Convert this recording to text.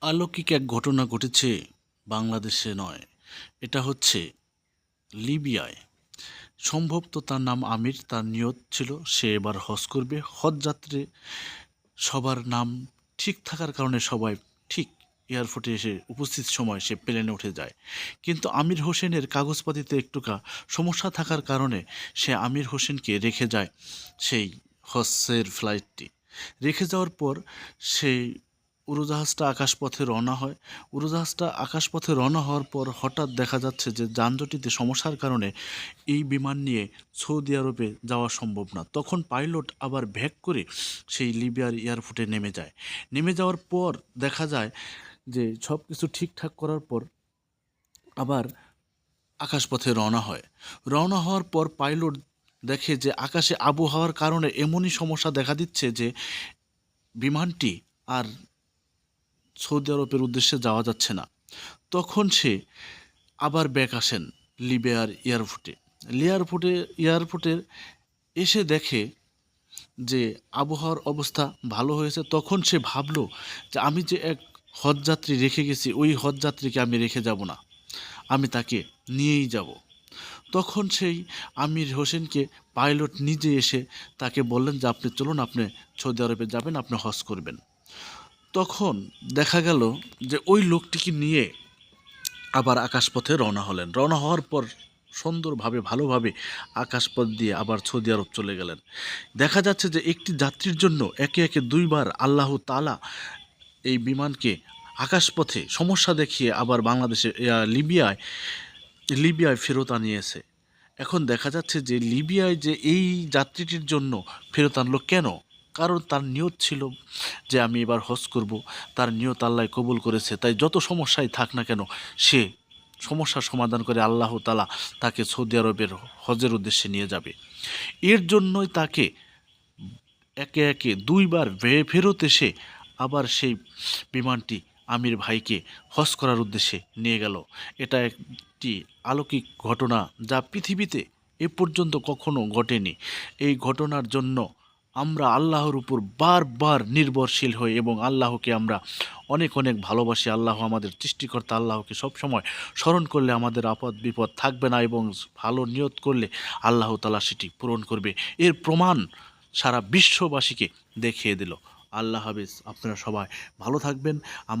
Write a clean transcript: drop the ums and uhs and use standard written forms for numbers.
অলৌকিক এক ঘটনা ঘটেছে বাংলাদেশে নয়, এটা হচ্ছে লিবিয়ায়। সম্ভবত তার নাম আমির, তার নিয়ত ছিল সে এবার হজ করবে। হজ যাত্রী সবার নাম ঠিক থাকার কারণে সবাই ঠিক এয়ারপোর্টে এসে উপস্থিত সময় সে প্লেনে উঠে যায়। কিন্তু আমির হোসেনের কাগজপাতিতে একটুকা সমস্যা থাকার কারণে সে আমির হোসেনকে রেখে যায়। সেই হজের ফ্লাইটটি রেখে যাওয়ার পর সেই উড়োজাহাজটা আকাশপথে রওনা হয়। উড়োজাহাজটা আকাশপথে রওনা হওয়ার পর হঠাৎ দেখা যাচ্ছে যে যানজটিতে সমস্যার কারণে এই বিমান নিয়ে সৌদি আরবে যাওয়া সম্ভব না। তখন পাইলট আবার ব্যাক করে সেই লিবিয়ার এয়ারপোর্টে নেমে যায়। নেমে যাওয়ার পর দেখা যায় যে সব কিছু ঠিকঠাক করার পর আবার আকাশপথে রওনা হয়। রওনা হওয়ার পর পাইলট দেখে যে আকাশে আবহাওয়ার কারণে এমনই সমস্যা দেখা দিচ্ছে যে বিমানটি আর সৌদি আরবের উদ্দেশ্যে যাওয়া যাচ্ছে না। তখন সে আবার ব্যাক আসেন লিবিয়ার এয়ারপোর্টে এসে দেখে যে আবহাওয়ার অবস্থা ভালো হয়েছে। তখন সে ভাবলো যে আমি যে এক হজযাত্রী রেখে গেছি, ওই হজযাত্রীকে আমি রেখে যাব না, আমি তাকে নিয়েই যাব। তখন সেই আমির হোসেনকে পাইলট নিজে এসে তাকে বললেন যে আপনি চলুন, আপনি সৌদি আরবে যাবেন, আপনি হজ করবেন। তখন দেখা গেল যে ওই লোকটিকে নিয়ে আবার আকাশপথে রওনা হলেন। রওনা হওয়ার পর সুন্দরভাবে ভালোভাবে আকাশপথ দিয়ে আবার সৌদি আরব চলে গেলেন। দেখা যাচ্ছে যে একটি যাত্রীর জন্য একে একে দুইবার আল্লাহ তাআলা এই বিমানকে আকাশপথে সমস্যা দেখিয়ে আবার বাংলাদেশে লিবিয়ায় ফেরত আনিয়েছে। এখন দেখা যাচ্ছে যে লিবিয়ায় যে এই যাত্রীটির জন্য ফেরত আনলো কেন? কারণ তার নিয়ত ছিল যে আমি এবার হজ করব। তার নিয়ত আল্লাহ কবুল করেছে, তাই যত সমস্যাই থাক না কেন সে সমস্যার সমাধান করে আল্লাহ তাআলা তাকে সৌদি আরবের হজের উদ্দেশ্যে নিয়ে যাবে। এর জন্যই তাকে একে একে দুইবার ফেরত এসে আবার সেই বিমানটি আমির ভাইকে হজ করার উদ্দেশ্যে নিয়ে গেল। এটা একটি অলৌকিক ঘটনা যা পৃথিবীতে এ পর্যন্ত কখনো ঘটেনি। এই ঘটনার জন্য আমরা আল্লাহর উপর বারবার নির্ভরশীল হই এবং আল্লাহকে আমরা অনেক অনেক ভালোবাসি। আল্লাহ আমাদের সৃষ্টিকর্তা, আল্লাহকে সবসময় স্মরণ করলে আমাদের আপদ বিপদ থাকবে না এবং ভালো নিয়ত করলে আল্লাহ তাআলা সেটি পূরণ করবে। এর প্রমাণ সারা বিশ্ববাসীকে দেখিয়ে দিল। আল্লাহ হাফেজ, আপনারা সবাই ভালো থাকবেন। আমার